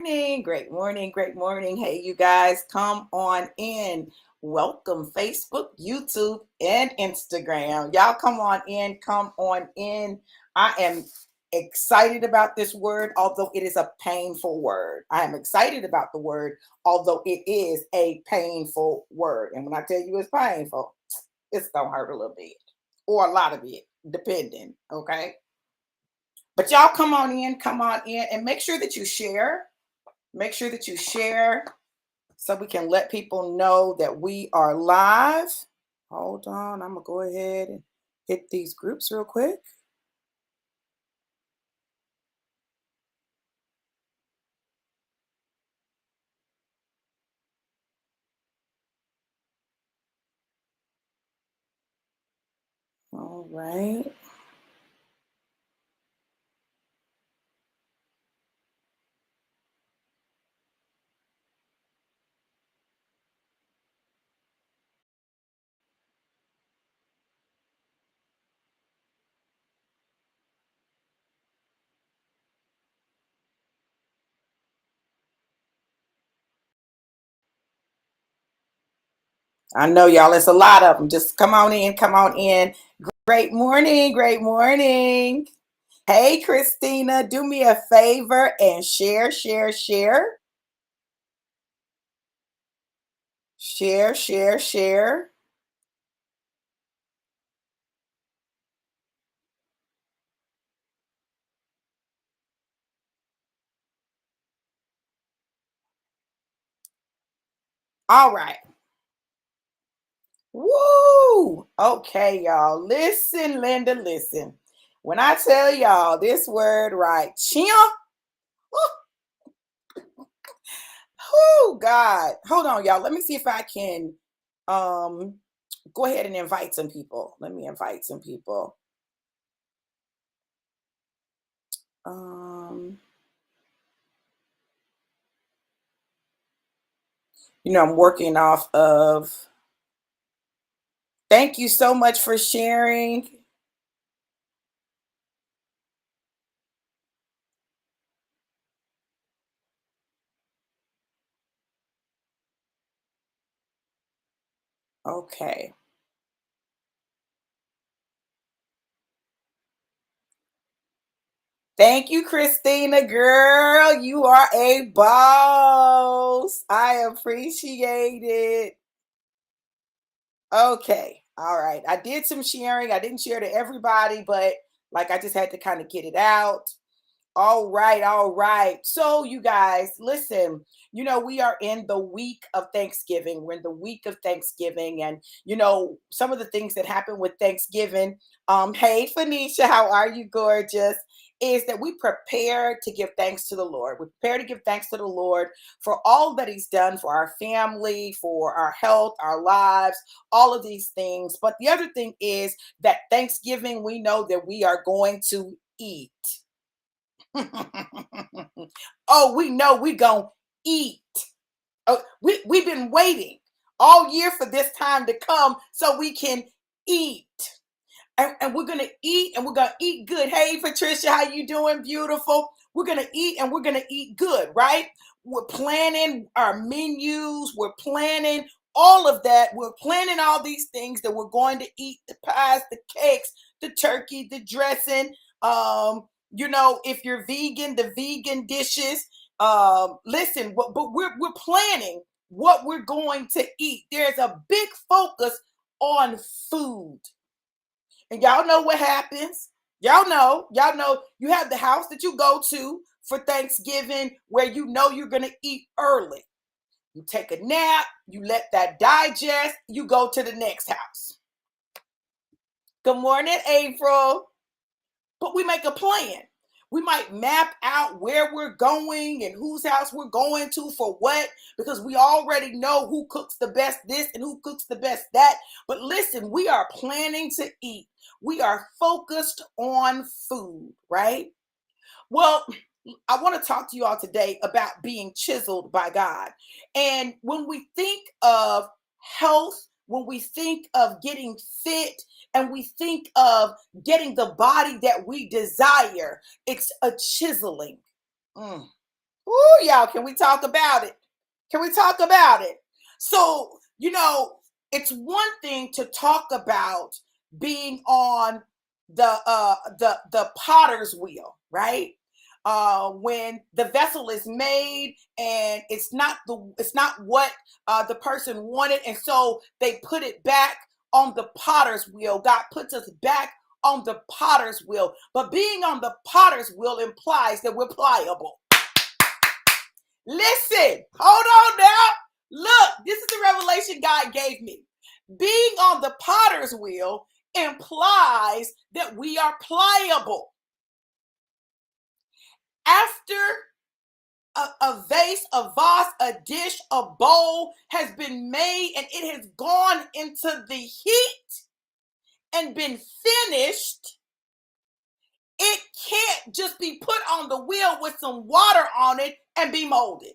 Great morning, great morning. Hey, you guys, come on in. Welcome, Facebook, YouTube, and Instagram. Y'all come on in, come on in. I am excited about this word, although it is a painful word. I am excited about the word, although it is a painful word. And when I tell you it's painful, it's gonna hurt a little bit or a lot of it, depending. Okay. But y'all come on in, and make sure that you share. Make sure that you share so we can let people know that we are live. Hold on, I'm gonna go ahead and hit these groups real quick. All right. I know y'all, it's a lot of them. Just come on in, come on in. Great morning, great morning. Hey, Christina, do me a favor and share, share, share, share, share, share. All right. Woo! Okay, y'all. Listen, Linda, listen. When I tell y'all this word right, chia, oh God. Hold on, y'all. Let me see if I can um go ahead and invite some people. Let me invite some people. Um, I'm working off of thank you so much for sharing. Okay. Thank you, Christina. Girl, you are a boss. I appreciate it. Okay. All right. I did some sharing. I didn't share to everybody, but like I just had to kind of get it out. All right, all right. So, you guys, listen, we are in the week of Thanksgiving. We're in the week of Thanksgiving. And, some of the things that happen with Thanksgiving, hey, Phoenicia, how are you, gorgeous? Is that we prepare to give thanks to the Lord. We prepare to give thanks to the Lord for all that He's done for our family, for our health, our lives, all of these things. But the other thing is that Thanksgiving, we know that we are going to eat. Oh, we know we're going to eat. Oh, we've been waiting all year for this time to come so we can eat. And we're going to eat and we're going to eat good. Hey, Patricia, how you doing? Beautiful. We're going to eat and we're going to eat good, right? We're planning our menus. We're planning all of that. We're planning all these things that we're going to eat, the pies, the cakes, the turkey, the dressing. If you're vegan, the vegan dishes. Listen, but we're planning what we're going to eat. There's a big focus on food. And y'all know what happens. Y'all know you have the house that you go to for Thanksgiving where you know you're going to eat early. You take a nap, you let that digest, you go to the next house. Good morning, April. But we make a plan. We might map out where we're going and whose house we're going to for what, because we already know who cooks the best this and who cooks the best that. But listen, we are planning to eat. We are focused on food, right? Well, I want to talk to you all today about being chiseled by God. And when we think of health, when we think of getting fit, and we think of getting the body that we desire, it's a chiseling. Mm. Ooh, y'all, can we talk about it? Can we talk about it? So, it's one thing to talk about being on the potter's wheel, right? When the vessel is made and it's not what the person wanted, and so they put it back on the potter's wheel. God puts us back on the potter's wheel, but being on the potter's wheel implies that we're pliable. Listen, hold on now. Look, this is the revelation God gave me. Being on the potter's wheel implies that we are pliable. After a vase, a vase, a dish, a bowl has been made and it has gone into the heat and been finished, it can't just be put on the wheel with some water on it and be molded.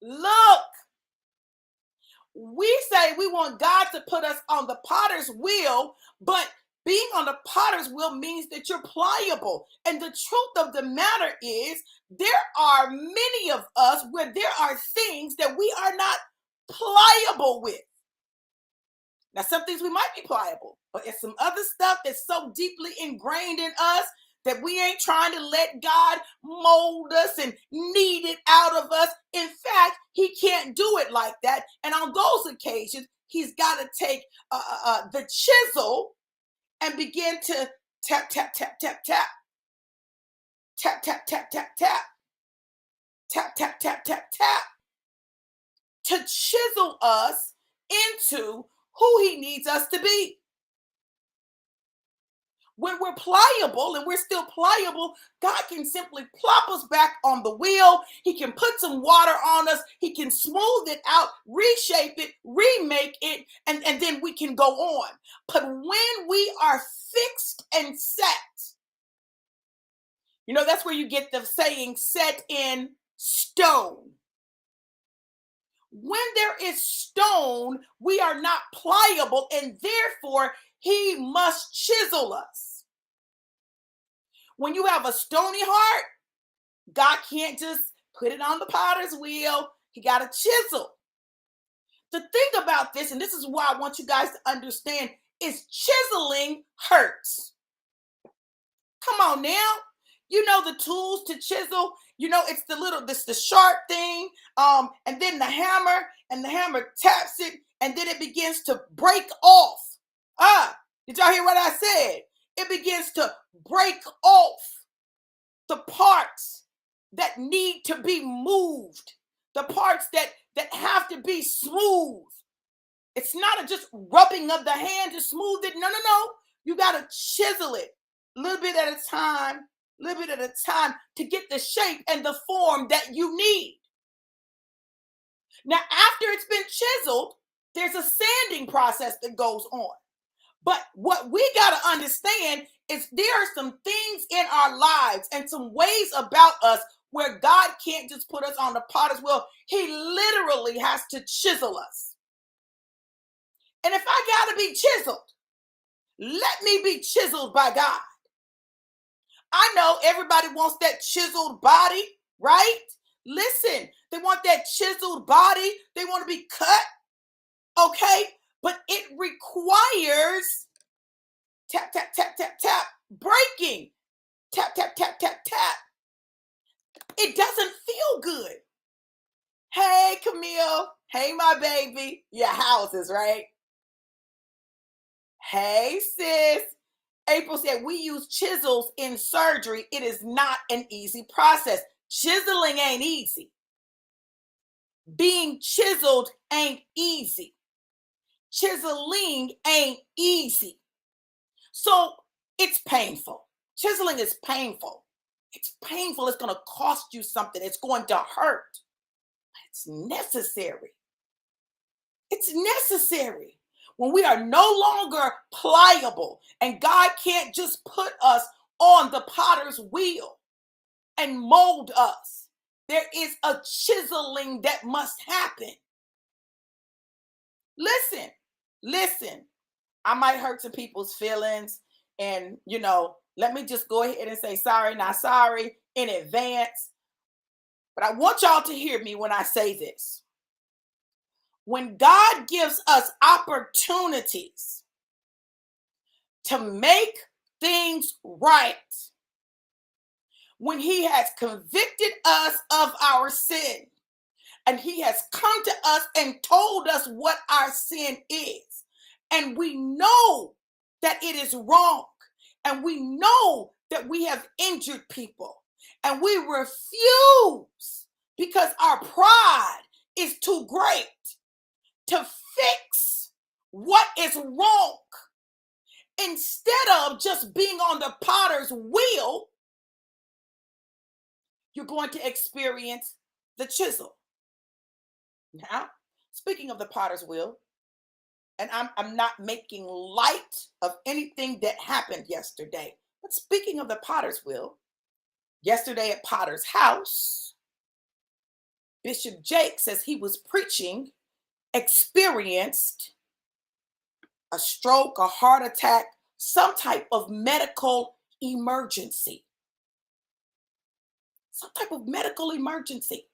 Look, we say we want God to put us on the potter's wheel, but being on the potter's wheel means that you're pliable. And the truth of the matter is, there are many of us where there are things that we are not pliable with. Now, some things we might be pliable, but it's some other stuff that's so deeply ingrained in us that we ain't trying to let God mold us and knead it out of us. In fact, he can't do it like that. And on those occasions, he's got to take the chisel and begin to tap, tap, tap, tap, tap, tap, tap, tap, tap, tap, tap, tap, tap, tap, tap, to chisel us into who he needs us to be. When we're pliable and we're still pliable, God can simply plop us back on the wheel. He can put some water on us. He can smooth it out, reshape it, remake it, and then we can go on. But when we are fixed and set, that's where you get the saying set in stone. When there is stone, we are not pliable, and therefore he must chisel us. When you have a stony heart, God can't just put it on the potter's wheel. He got to chisel. The thing about this, and this is why I want you guys to understand, is chiseling hurts. Come on now. The tools to chisel, it's the sharp thing, and then the hammer, and the hammer taps it, and then it begins to break off. Did y'all hear what I said? It begins to break off the parts that need to be moved, the parts that have to be smooth. It's not just rubbing of the hand to smooth it. No. You got to chisel it a little bit at a time, to get the shape and the form that you need. Now, after it's been chiseled, there's a sanding process that goes on. But what we got to understand is there are some things in our lives and some ways about us where God can't just put us on the potter's wheel. He literally has to chisel us. And if I got to be chiseled, let me be chiseled by God. I know everybody wants that chiseled body, right? Listen, they want that chiseled body. They want to be cut, okay? But it requires tap, tap, tap, tap, tap, breaking. Tap, tap, tap, tap, tap. It doesn't feel good. Hey, Camille. Hey, my baby. Your houses, right? Hey, sis. April said, we use chisels in surgery. It is not an easy process. Chiseling ain't easy. Being chiseled ain't easy. Chiseling ain't easy. So it's painful. Chiseling is painful. It's painful. It's going to cost you something. It's going to hurt. It's necessary. It's necessary. When we are no longer pliable and God can't just put us on the potter's wheel and mold us, there is a chiseling that must happen. Listen, I might hurt some people's feelings, and Let me just go ahead and say sorry, not sorry in advance. But I want y'all to hear me when I say this. When God gives us opportunities to make things right, when he has convicted us of our sin, and he has come to us and told us what our sin is, and we know that it is wrong, and we know that we have injured people, and we refuse because our pride is too great to fix what is wrong, instead of just being on the potter's wheel, you're going to experience the chisel. Now, speaking of the potter's wheel, and I'm not making light of anything that happened yesterday, but speaking of the potter's wheel, yesterday at Potter's house, Bishop Jakes, as he was preaching, experienced a stroke, a heart attack, some type of medical emergency. Some type of medical emergency.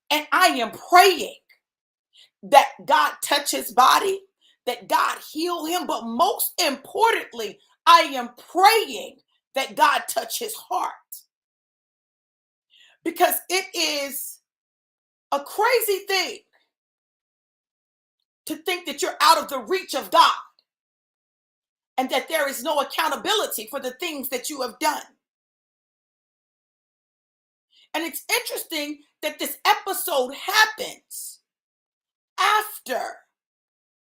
And I am praying that God touch his body, that God heal him. But most importantly, I am praying that God touch his heart. Because it is a crazy thing to think that you're out of the reach of God and that there is no accountability for the things that you have done. And it's interesting that this episode happens after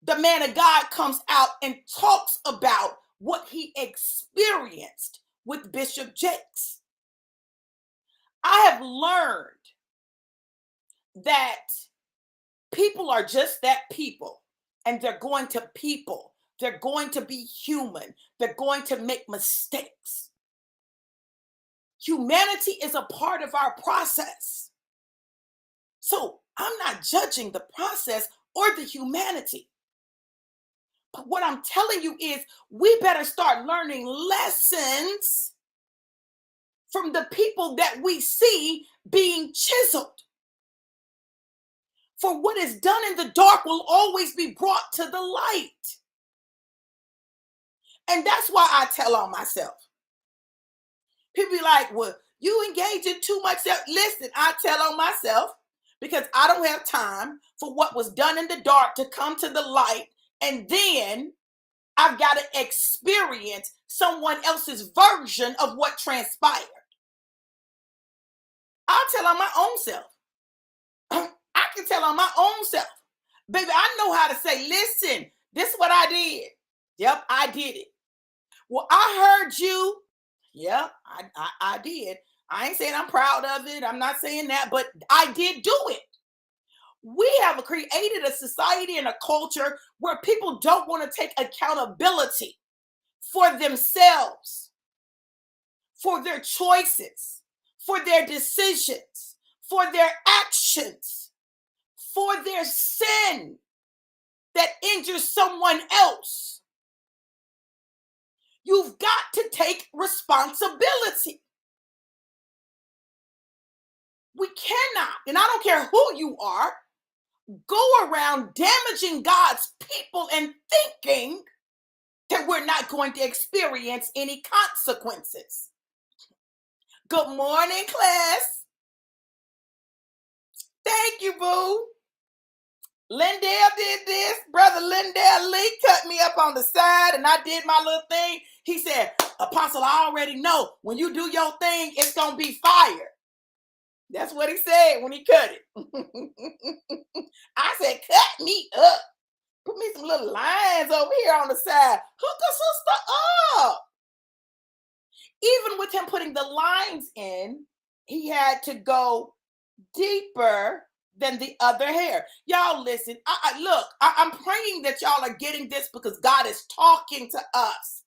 the man of God comes out and talks about what he experienced with Bishop Jakes. I have learned that people are just that, people, and they're going to people. They're going to be human. They're going to make mistakes. Humanity is a part of our process. So I'm not judging the process or the humanity. But what I'm telling you is we better start learning lessons from the people that we see being chiseled. For what is done in the dark will always be brought to the light. And that's why I tell on myself. People be like, well, you engage in too much self. Listen, I tell on myself because I don't have time for what was done in the dark to come to the light. And then I've got to experience someone else's version of what transpired. I'll tell on my own self. I can tell on my own self. Baby, I know how to say, listen, this is what I did. Yep, I did it. Well, I heard you. Yep, I did. I ain't saying I'm proud of it. I'm not saying that, but I did do it. We have created a society and a culture where people don't want to take accountability for themselves, for their choices, for their decisions, for their actions, for their sin that injures someone else. You've got to take responsibility. We cannot, and I don't care who you are, go around damaging God's people and thinking that we're not going to experience any consequences. Good morning, class. Thank you, boo. Lindell did this. Brother Lindell Lee cut me up on the side and I did my little thing. He said, Apostle, I already know when you do your thing, it's going to be fire. That's what he said when he cut it. I said, cut me up. Put me some little lines over here on the side. Hook a sister up. Even with him putting the lines in, he had to go deeper than the other hair. Y'all listen. I'm praying that y'all are getting this because God is talking to us.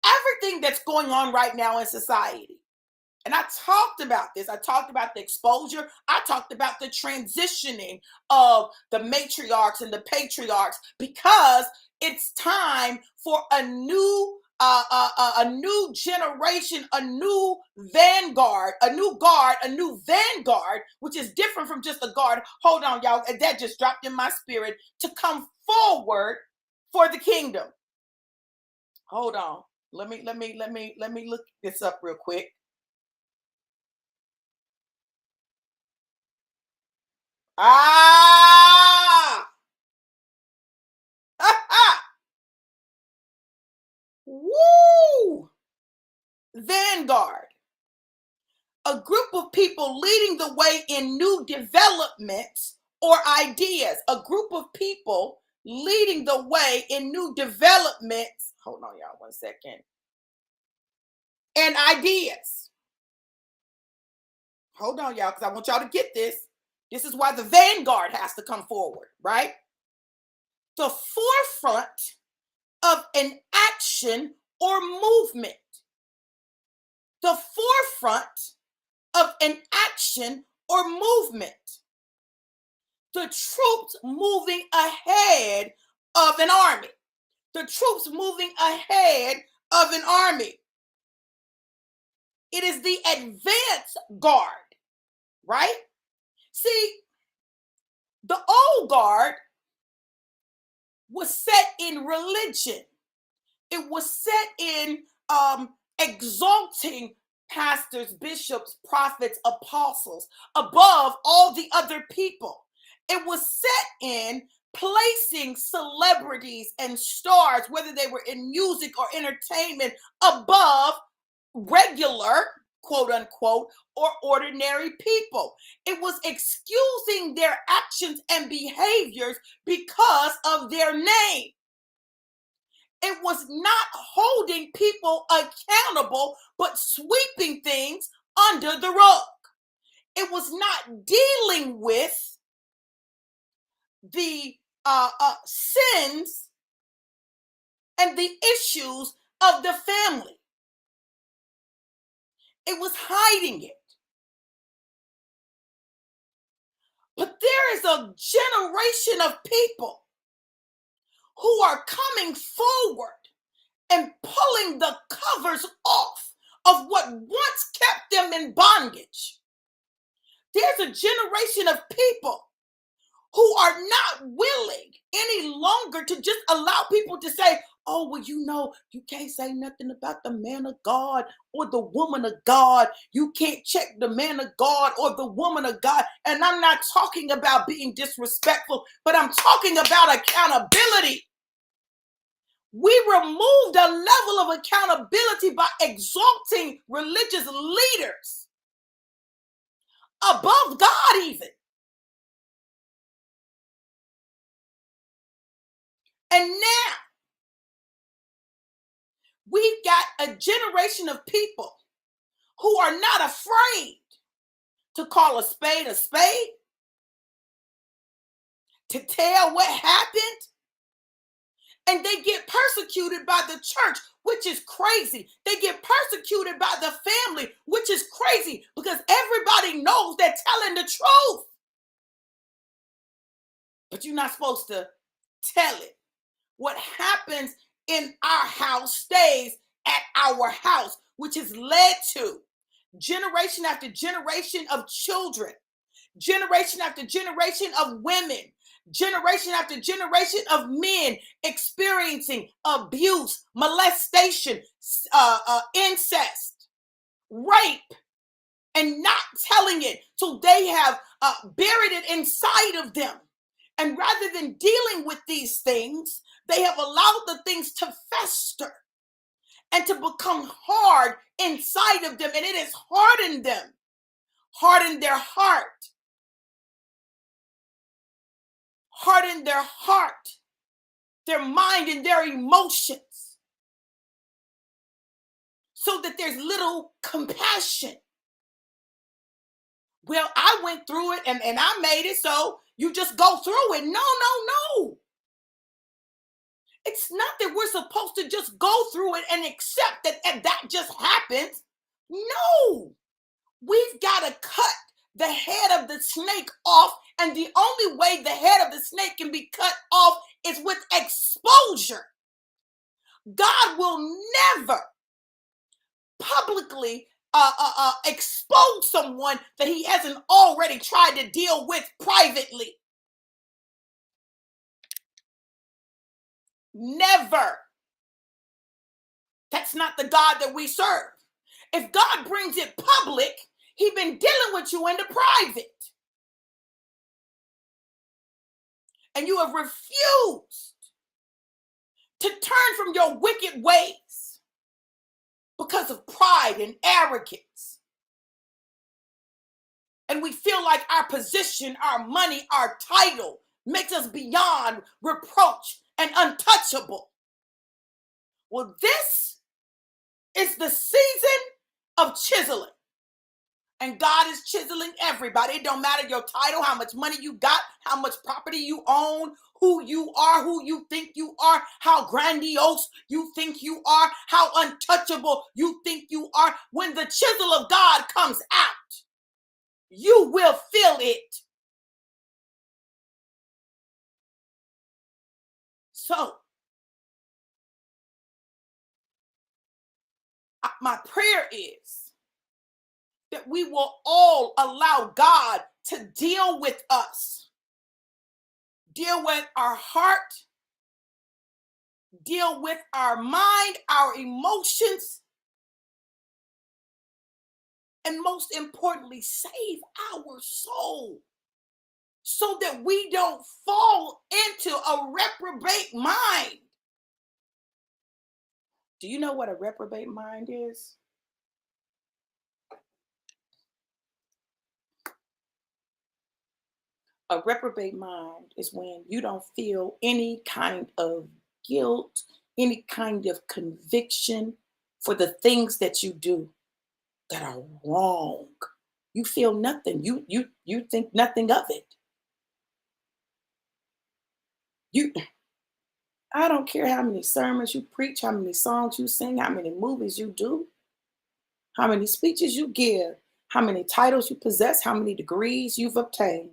Everything that's going on right now in society. And I talked about this. I talked about the exposure. I talked about the transitioning of the matriarchs and the patriarchs because it's time for a new a new generation, a new vanguard, a new guard, a new vanguard, which is different from just a guard. Hold on, y'all. That just dropped in my spirit to come forward for the kingdom. Hold on. Let me look this up real quick. Ah! Woo! Vanguard. A group of people leading the way in new developments or ideas. A group of people leading the way in new developments. Hold on, y'all, 1 second. And ideas. Hold on, y'all, because I want y'all to get this. This is why the vanguard has to come forward, right? The forefront of an action or movement. The forefront of an action or movement. The troops moving ahead of an army. The troops moving ahead of an army. It is the advance guard, right? See, the old guard was set in religion. It was set in exalting pastors, bishops, prophets, apostles above all the other people. It was set in placing celebrities and stars, whether they were in music or entertainment, above regular, quote unquote, or ordinary people. It was excusing their actions and behaviors because of their name. It was not holding people accountable, but sweeping things under the rug. It was not dealing with the sins and the issues of the family. It was hiding it. But there is a generation of people who are coming forward and pulling the covers off of what once kept them in bondage. There's a generation of people who are not willing any longer to just allow people to say, oh, well, you can't say nothing about the man of God or the woman of God. You can't check the man of God or the woman of God. And I'm not talking about being disrespectful, but I'm talking about accountability. We removed a level of accountability by exalting religious leaders above God even. And now we've got a generation of people who are not afraid to call a spade, to tell what happened. And they get persecuted by the church, which is crazy. They get persecuted by the family, which is crazy because everybody knows they're telling the truth. But you're not supposed to tell it. What happens in our house stays at our house, which has led to generation after generation of children, generation after generation of women, generation after generation of men experiencing abuse, molestation, incest, rape, and not telling it. So they have buried it inside of them. And rather than dealing with these things, they have allowed the things to fester and to become hard inside of them. And it has hardened them, hardened their heart, their mind, and their emotions, so that there's little compassion. Well, I went through it and I made it, so you just go through it. No. It's not that we're supposed to just go through it and accept that and that just happens. No, we've got to cut the head of the snake off. And the only way the head of the snake can be cut off is with exposure. God will never publicly expose someone that he hasn't already tried to deal with privately. Never. That's not the God that we serve. If God brings it public, he's been dealing with you in the private. And you have refused to turn from your wicked ways because of pride and arrogance. And we feel like our position, our money, our title makes us beyond reproach and untouchable. Well, this is the season of chiseling. And God is chiseling everybody. It don't matter your title, how much money you got, how much property you own, who you are, who you think you are, how grandiose you think you are, how untouchable you think you are. When the chisel of God comes out, you will feel it. So, my prayer is that we will all allow God to deal with us, deal with our heart, deal with our mind, our emotions, and most importantly, save our soul so that we don't fall into a reprobate mind. Do you know what a reprobate mind is? A reprobate mind is when you don't feel any kind of guilt, any kind of conviction for the things that you do that are wrong. You feel nothing. You think nothing of it. You I don't care how many sermons you preach, how many songs you sing, how many movies you do, how many speeches you give, how many titles you possess, how many degrees you've obtained.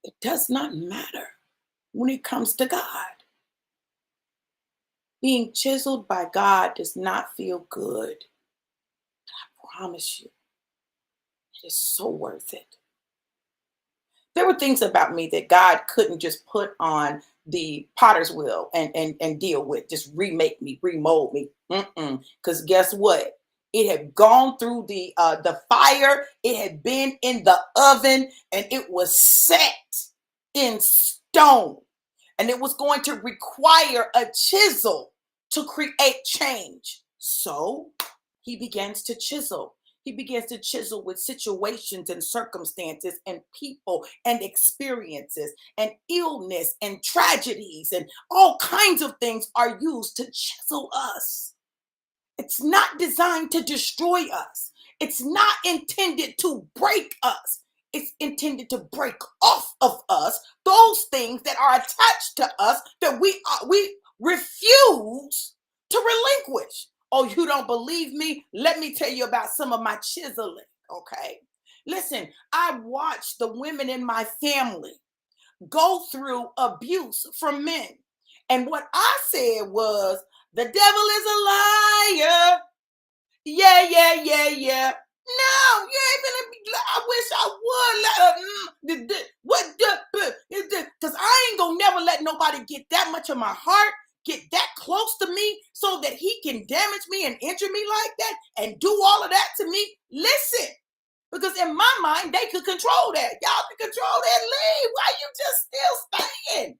It does not matter when it comes to God. Being chiseled by God does not feel good. I promise you, it is so worth it. There were things about me that God couldn't just put on the potter's wheel and deal with, just remake me, remold me. Because guess what? It had gone through the fire. It had been in the oven, and it was set in stone. And it was going to require a chisel to create change. So he begins to chisel. He begins to chisel with situations and circumstances and people and experiences and illness and tragedies, and all kinds of things are used to chisel us. It's not designed to destroy us. It's not intended to break us. It's intended to break off of us those things that are attached to us that we refuse to relinquish. Oh, you don't believe me? Let me tell you about some of my chiseling, okay? Listen, I watched the women in my family go through abuse from men. And what I said was, the devil is a liar. Yeah, yeah, yeah, yeah. No, you ain't gonna be. I wish I would what because I ain't gonna never let nobody get that much of my heart, get that close to me, so that he can damage me and injure me like that and do all of that to me. Listen, because in my mind they could control that. Y'all can control that. Leave. Why you just still staying?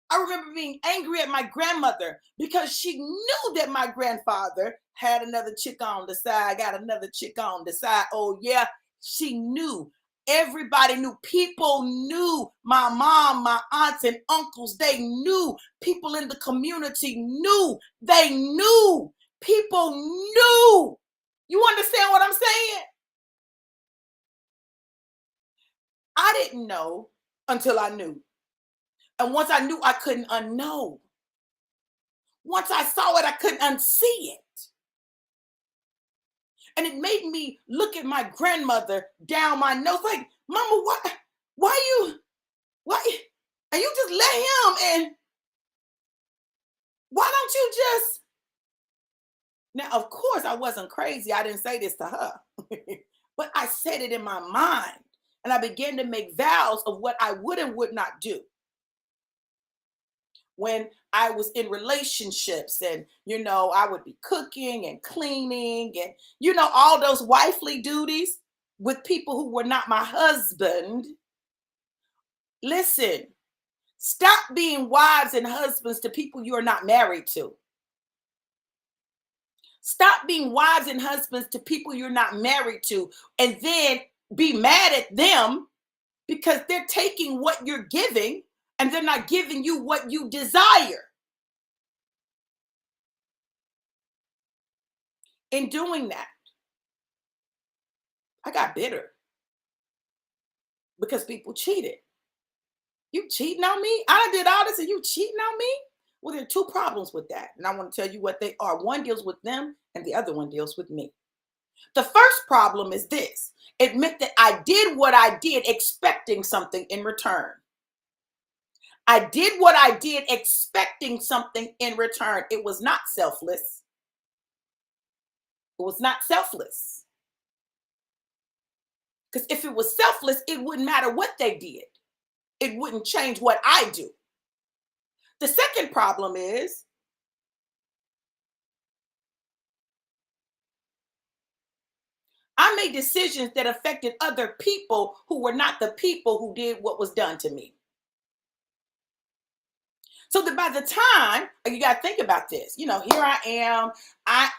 I remember being angry at my grandmother because she knew that my grandfather had another chick on the side, got another chick on the side. Oh, yeah, she knew. Everybody knew. People knew. My mom, my aunts and uncles, they knew. People in the community knew. They knew. People knew. You understand what I'm saying? I didn't know until I knew. And once I knew, I couldn't unknow. Once I saw it, I couldn't unsee it. And it made me look at my grandmother down my nose, like, Mama, why, and you just let him, and Why don't you just now, of course, I wasn't crazy. I didn't say this to her, but I said it in my mind. And I began to make vows of what I would and would not do when I was in relationships. And, I would be cooking and cleaning and, all those wifely duties with people who were not my husband. Listen, stop being wives and husbands to people you are not married to. Stop being wives and husbands to people you're not married to, and then be mad at them because they're taking what you're giving and they're not giving you what you desire. In doing that, I got bitter because people cheated. You cheating on me? I did all this and you cheating on me? Well, there are two problems with that. And I want to tell you what they are. One deals with them and the other one deals with me. The first problem is this. It meant that I did what I did expecting something in return. I did what I did expecting something in return. It was not selfless. It was not selfless. Because if it was selfless, it wouldn't matter what they did. It wouldn't change what I do. The second problem is I made decisions that affected other people who were not the people who did what was done to me. So that by the time, you got to think about this, here I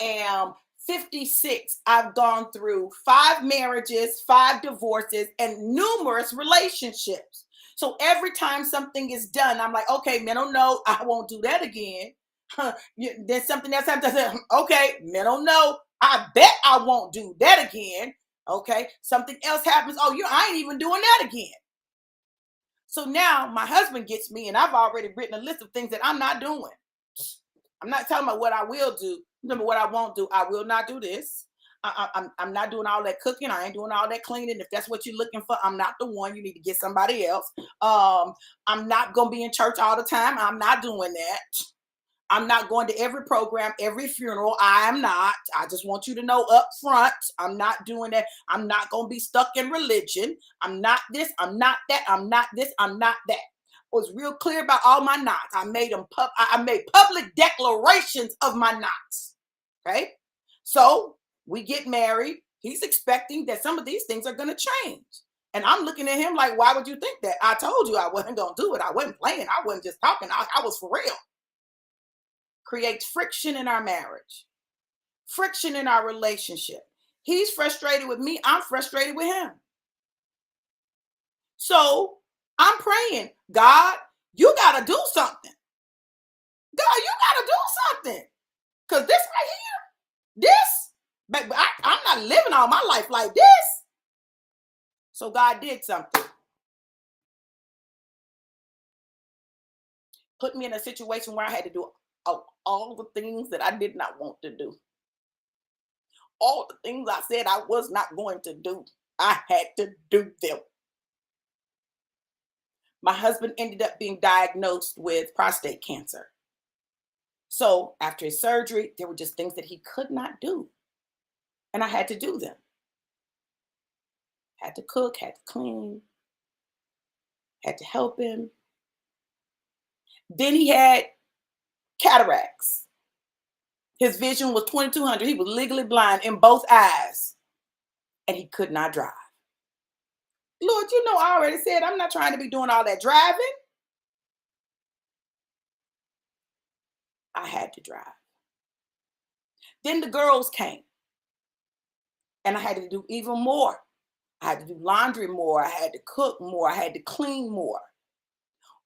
am 56. I've gone through 5 marriages, 5 divorces, and numerous relationships. So every time something is done, I'm like, okay, mental note, I won't do that again. Then something else happens. Okay, mental note, I bet I won't do that again. Okay, something else happens. Oh, I ain't even doing that again. So now my husband gets me, and I've already written a list of things that I'm not doing. I'm not talking about what I will do. Remember what I won't do. I will not do this. I'm not doing all that cooking. I ain't doing all that cleaning. If that's what you're looking for, I'm not the one. You need to get somebody else. I'm not going to be in church all the time. I'm not doing that. I'm not going to every program, every funeral. I am not. I just want you to know up front, I'm not doing that. I'm not going to be stuck in religion. I'm not this. I'm not that. I'm not this. I'm not that. I was real clear about all my knots. I made public declarations of my knots. Okay. So we get married. He's expecting that some of these things are going to change. And I'm looking at him like, why would you think that? I told you I wasn't going to do it. I wasn't playing. I wasn't just talking. I was for real. Creates friction in our marriage, friction in our relationship. He's frustrated with me. I'm frustrated with him. So I'm praying, God, you got to do something. God, you got to do something. Because this right here, I'm not living all my life like this. So God did something. Put me in a situation where I had to do all the things that I did not want to do. All the things I said I was not going to do, I had to do them. My husband ended up being diagnosed with prostate cancer. So after his surgery, there were just things that he could not do. And I had to do them. Had to cook, had to clean, had to help him. Then he had cataracts. His vision was 2200. He was legally blind in both eyes. And he could not drive. Lord, I already said I'm not trying to be doing all that driving. I had to drive. Then the girls came. And I had to do even more. I had to do laundry more. I had to cook more. I had to clean more.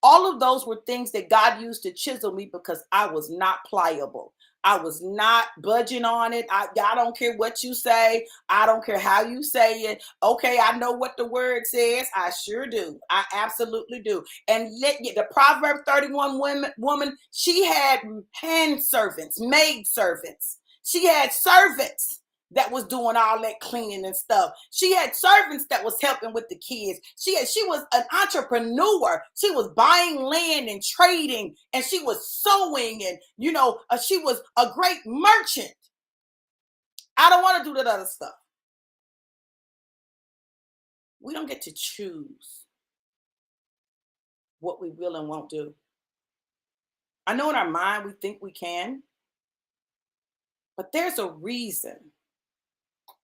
All of those were things that God used to chisel me because I was not pliable. I was not budging on it. I don't care what you say. I don't care how you say it. Okay, I know what the word says. I sure do. I absolutely do. And the Proverb 31 woman, she had hand servants, maid servants. She had servants that was doing all that cleaning and stuff. She had servants that was helping with the kids. She was an entrepreneur. She was buying land and trading, and she was sewing, and she was a great merchant. I don't want to do that other stuff. We don't get to choose what we will and won't do. I know in our mind we think we can, but there's a reason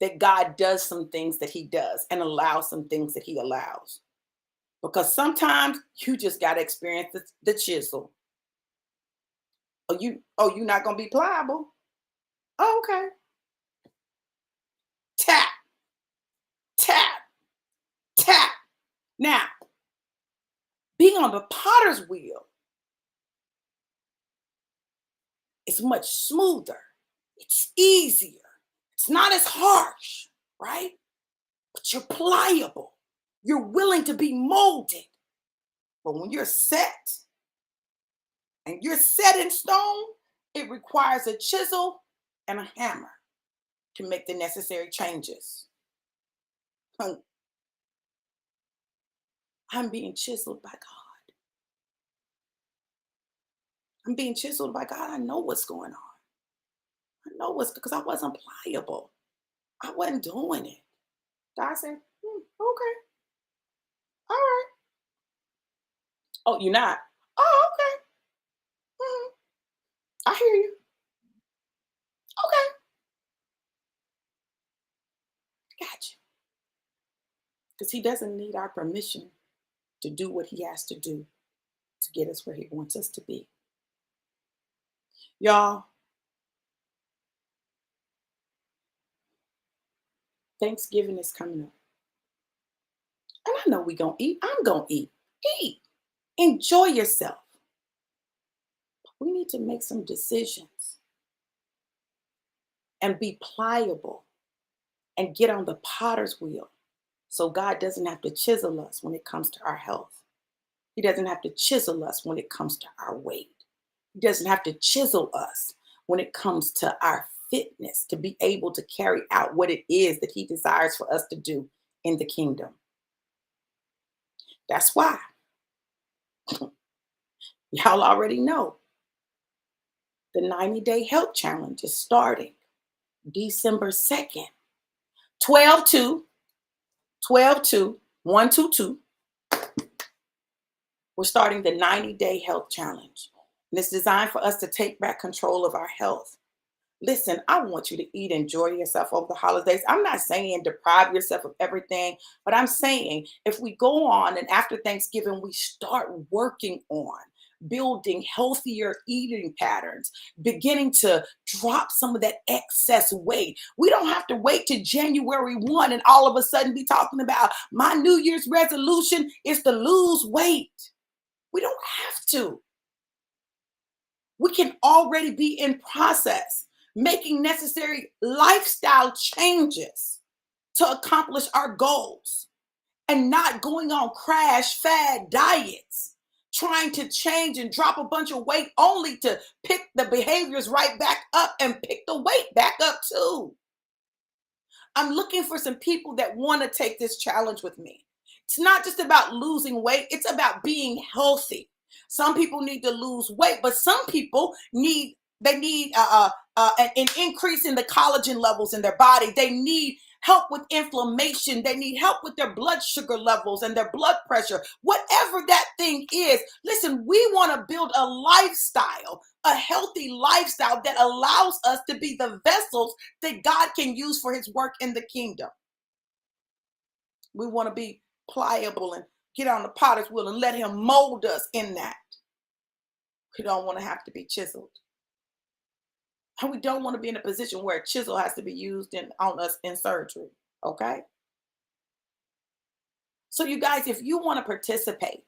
that God does some things that he does and allows some things that he allows. Because sometimes you just got to experience the chisel. You're not going to be pliable. Oh, okay. Tap, tap, tap. Now, being on the potter's wheel is much smoother. It's easier. It's not as harsh, right? But you're pliable. You're willing to be molded. But when you're set and you're set in stone, it requires a chisel and a hammer to make the necessary changes. I'm being chiseled by God. I'm being chiseled by God. I know what's going on. I know what's because I wasn't pliable. I wasn't doing it. God said, okay, all right. Oh, you're not? Oh, okay. I hear you. Okay, gotcha. Because he doesn't need our permission to do what he has to do to get us where he wants us to be. Y'all, Thanksgiving is coming up. And I know we gonna eat. I'm gonna eat. Eat. Enjoy yourself. But we need to make some decisions and be pliable and get on the potter's wheel so God doesn't have to chisel us when it comes to our health. He doesn't have to chisel us when it comes to our weight. He doesn't have to chisel us when it comes to our fitness to be able to carry out what it is that he desires for us to do in the kingdom. That's why y'all already know the 90-day health challenge is starting December 2nd. 12/2, 12/2, 122. We're starting the 90-day health challenge. And it's designed for us to take back control of our health. Listen, I want you to eat, enjoy yourself over the holidays. I'm not saying deprive yourself of everything, but I'm saying if we go on and after Thanksgiving, we start working on building healthier eating patterns, beginning to drop some of that excess weight. We don't have to wait to January 1 and all of a sudden be talking about my New Year's resolution is to lose weight. We don't have to. We can already be in process, making necessary lifestyle changes to accomplish our goals and not going on crash fad diets, trying to change and drop a bunch of weight only to pick the behaviors right back up and pick the weight back up too. I'm looking for some people that want to take this challenge with me. It's not just about losing weight, it's about being healthy. Some people need to lose weight, but some people need an increase in the collagen levels in their body. They need help with inflammation. They need help with their blood sugar levels and their blood pressure. Whatever that thing is, listen, we want to build a lifestyle, a healthy lifestyle that allows us to be the vessels that God can use for his work in the kingdom. We want to be pliable and get on the potter's wheel and let him mold us in that. We don't want to have to be chiseled. And we don't want to be in a position where a chisel has to be used on us in surgery. Okay? So you guys, if you want to participate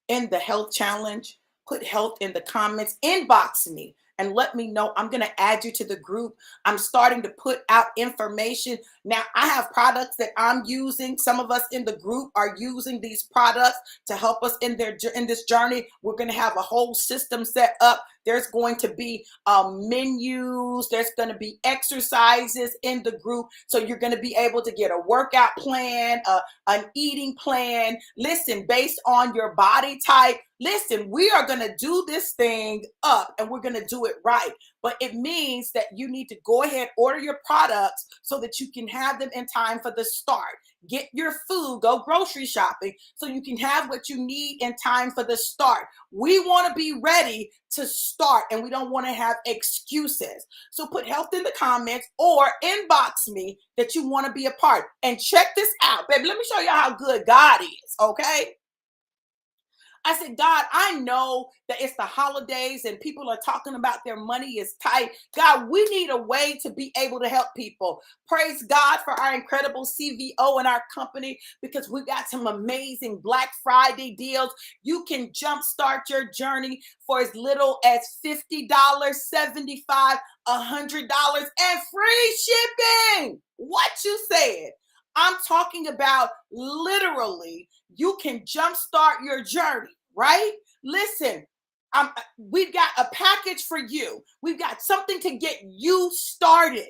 in the health challenge, put health in the comments, inbox me and let me know. I'm going to add you to the group. I'm starting to put out information. Now, I have products that I'm using. Some of us in the group are using these products to help us in this journey. We're going to have a whole system set up There's going to be menus. There's going to be exercises in the group. So you're going to be able to get a workout plan, an eating plan. Listen, based on your body type. Listen, we are going to do this thing up and we're going to do it right. But it means that you need to go ahead, order your products so that you can have them in time for the start. Get your food, go grocery shopping so you can have what you need in time for the start. We want to be ready to start and we don't want to have excuses. So put health in the comments or inbox me that you want to be a part. And check this out, baby. Let me show you how good God is, okay? I said, God, I know that it's the holidays and people are talking about their money is tight. God, we need a way to be able to help people. Praise God for our incredible CVO and our company because we got some amazing Black Friday deals. You can jumpstart your journey for as little as $50, $75, $100, and free shipping. What you said? I'm talking about literally, you can jumpstart your journey, right? Listen, we've got a package for you. We've got something to get you started.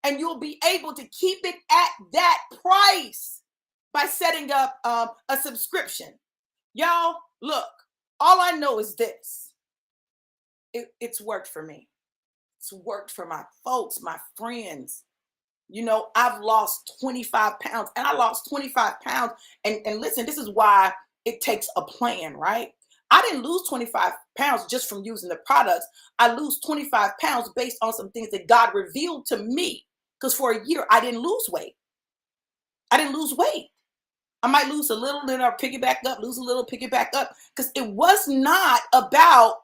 And you'll be able to keep it at that price by setting up a subscription. Y'all, look, all I know is this. It's worked for me. It's worked for my folks, my friends. You know, I've lost 25 pounds and I lost 25 pounds. And listen, this is why it takes a plan, right? I didn't lose 25 pounds just from using the products. I lose 25 pounds based on some things that God revealed to me. Because for a year, I didn't lose weight. I didn't lose weight. I might lose a little, then I'll pick it back up, lose a little, pick it back up. Because it was not about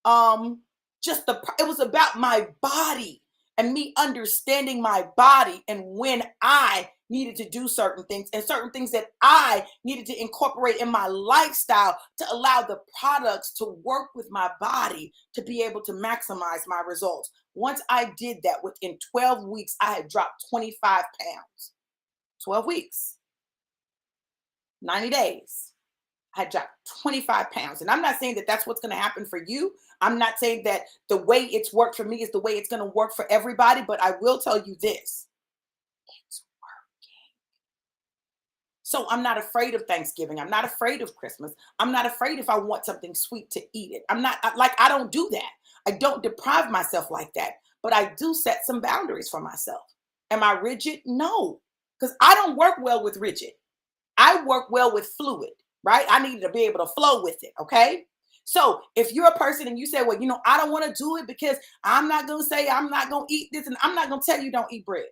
it was about my body and me understanding my body and when I needed to do certain things and certain things that I needed to incorporate in my lifestyle to allow the products to work with my body to be able to maximize my results. Once I did that, within 12 weeks, I had dropped 25 pounds. 12 weeks, 90 days. I dropped 25 pounds. And I'm not saying that that's what's going to happen for you. I'm not saying that the way it's worked for me is the way it's going to work for everybody. But I will tell you this. It's working. So I'm not afraid of Thanksgiving. I'm not afraid of Christmas. I'm not afraid if I want something sweet to eat it. I don't do that. I don't deprive myself like that. But I do set some boundaries for myself. Am I rigid? No. Because I don't work well with rigid. I work well with fluid. Right? I need to be able to flow with it. Okay. So if you're a person and you say, well, I don't want to do it because I'm not going to say I'm not going to eat this and I'm not going to tell you don't eat bread.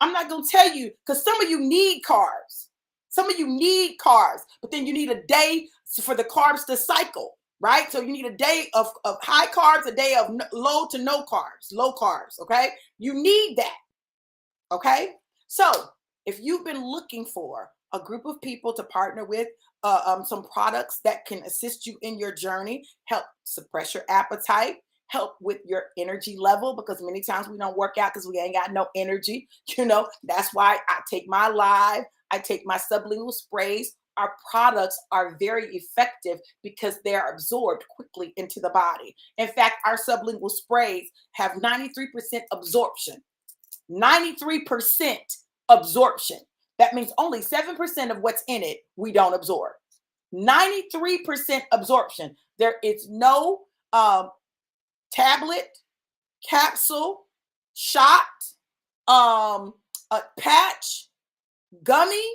I'm not going to tell you because some of you need carbs. Some of you need carbs, but then you need a day for the carbs to cycle, right? So you need a day of high carbs, a day of low to no carbs, low carbs. Okay. You need that. Okay. So if you've been looking for a group of people to partner with, some products that can assist you in your journey, help suppress your appetite, help with your energy level, because many times we don't work out because we ain't got no energy. That's why I take my Live, I take my sublingual sprays. Our products are very effective because they're absorbed quickly into the body. In fact, our sublingual sprays have 93% absorption. 93% absorption. That means only 7% of what's in it we don't absorb. 93% absorption. There is no tablet, capsule, shot, a patch, gummy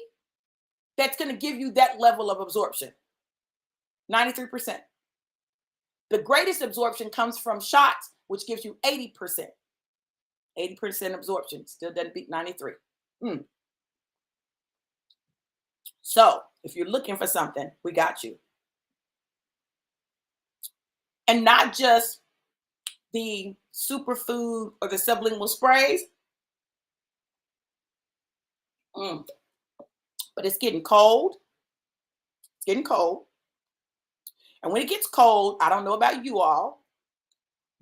that's going to give you that level of absorption. 93%. The greatest absorption comes from shots, which gives you 80%. 80% absorption. Still doesn't beat 93. So if you're looking for something, we got you. And not just the superfood or the sublingual sprays, but it's getting cold. It's getting cold. And when it gets cold, I don't know about you all,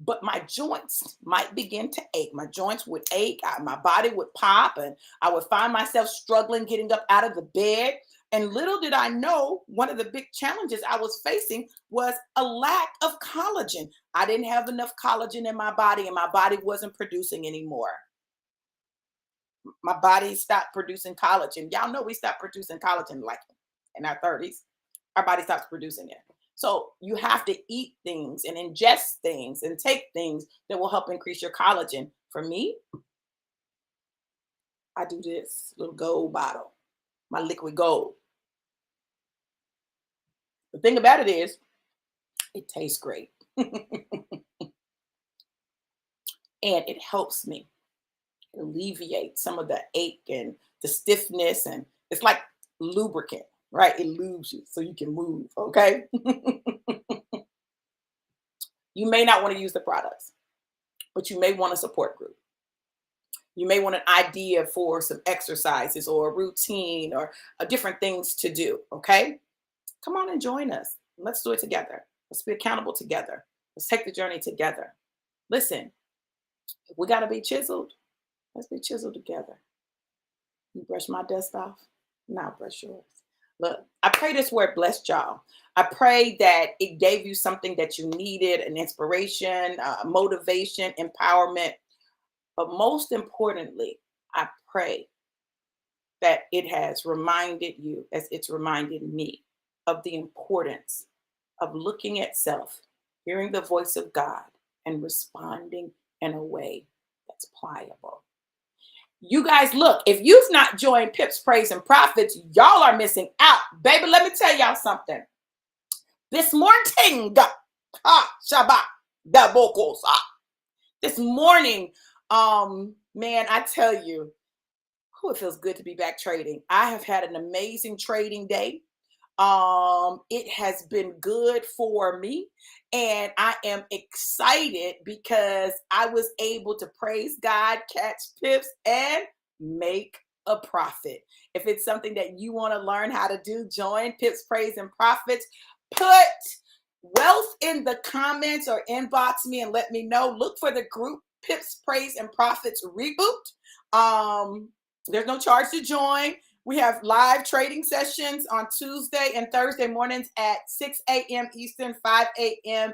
but my joints might begin to ache. My joints would ache. My body would pop and I would find myself struggling getting up out of the bed. And little did I know, one of the big challenges I was facing was a lack of collagen. I didn't have enough collagen in my body, and my body wasn't producing anymore. My body stopped producing collagen. Y'all know we stopped producing collagen like in our 30s. Our body stops producing it. So you have to eat things and ingest things and take things that will help increase your collagen. For me, I do this little gold bottle, my liquid gold. The thing about it is, it tastes great and it helps me alleviate some of the ache and the stiffness. And it's like lubricant, right? It lubes you so you can move, okay? You may not want to use the products, but you may want a support group. You may want an idea for some exercises or a routine or different things to do, okay? Come on and join us. Let's do it together. Let's be accountable together. Let's take the journey together. Listen, if we got to be chiseled, let's be chiseled together. You brush my dust off, and I'll brush yours. Look, I pray this word blessed y'all. I pray that it gave you something that you needed, an inspiration, motivation, empowerment. But most importantly, I pray that it has reminded you, as it's reminded me, of the importance of looking at self, hearing the voice of God, and responding in a way that's pliable. You guys, look, if you've not joined Pips, Praise, and Profits, y'all are missing out. Baby, let me tell y'all something. This morning, Shabbat, the vocals. This morning, man, I tell you, it feels good to be back trading. I have had an amazing trading day. It has been good for me, and I am excited because I was able to praise God, catch pips, and make a profit. If it's something that you want to learn how to do, join Pips, Praise, and Profits. Put wealth in the comments or inbox me and let me know. Look for the group Pips, Praise, and Profits Reboot. There's no charge to join. We have live trading sessions on Tuesday and Thursday mornings at 6 a.m. Eastern, 5 a.m.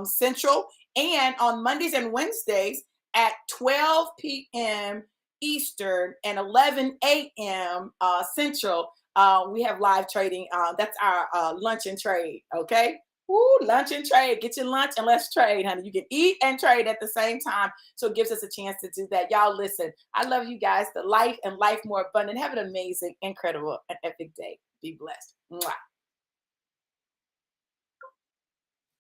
Central, and on Mondays and Wednesdays at 12 p.m. Eastern and 11 a.m. Central. We have live trading. That's our lunch and trade. Okay. Woo, lunch and trade. Get your lunch and let's trade, honey. You can eat and trade at the same time. So it gives us a chance to do that. Y'all listen. I love you guys. The life and life more abundant. Have an amazing, incredible, and epic day. Be blessed. Mwah.